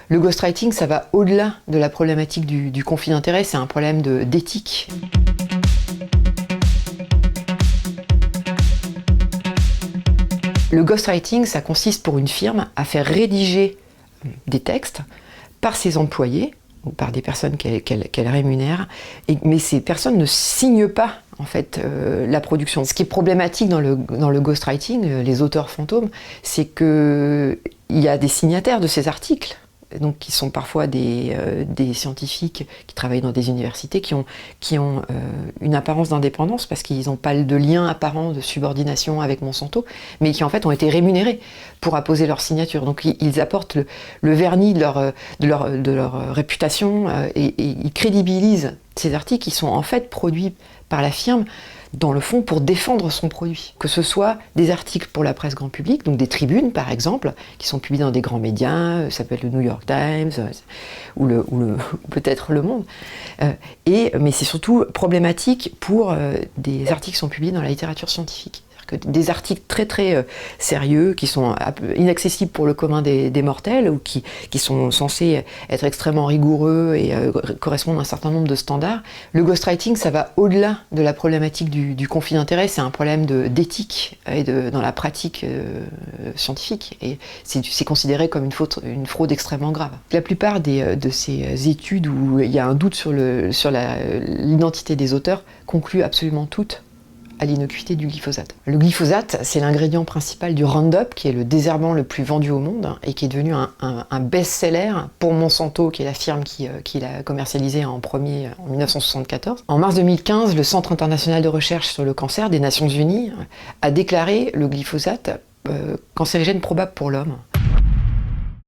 Le ghostwriting, ça va au-delà de la problématique du conflit d'intérêts, c'est un problème d'éthique. Le ghostwriting, ça consiste pour une firme à faire rédiger des textes par ses employés ou par des personnes qu'elle rémunère, mais ces personnes ne signent pas en fait la production. Ce qui est problématique dans le ghostwriting, les auteurs fantômes, c'est qu'il y a des signataires de ces articles, donc qui sont parfois des scientifiques qui travaillent dans des universités, qui ont une apparence d'indépendance parce qu'ils n'ont pas de lien apparent de subordination avec Monsanto, mais qui en fait ont été rémunérés pour apposer leur signature. Donc ils apportent le vernis de leur réputation et ils crédibilisent ces articles qui sont en fait produits par la firme dans le fond pour défendre son produit. Que ce soit des articles pour la presse grand public, donc des tribunes par exemple, qui sont publiés dans des grands médias, ça peut être le New York Times ou peut-être Le Monde, mais c'est surtout problématique pour des articles qui sont publiés dans la littérature scientifique. Que des articles très très sérieux qui sont inaccessibles pour le commun des mortels ou qui sont censés être extrêmement rigoureux et correspondre à un certain nombre de standards. Le ghostwriting, ça va au-delà de la problématique du conflit d'intérêts, c'est un problème d'éthique et dans la pratique scientifique et c'est considéré comme une fraude extrêmement grave. La plupart de ces études où il y a un doute sur l'identité des auteurs concluent absolument toutes à l'innocuité du glyphosate. Le glyphosate, c'est l'ingrédient principal du Roundup, qui est le désherbant le plus vendu au monde et qui est devenu un best-seller pour Monsanto, qui est la firme qui l'a commercialisé en premier en 1974. En mars 2015, le Centre international de recherche sur le cancer des Nations Unies a déclaré le glyphosate cancérigène probable pour l'homme.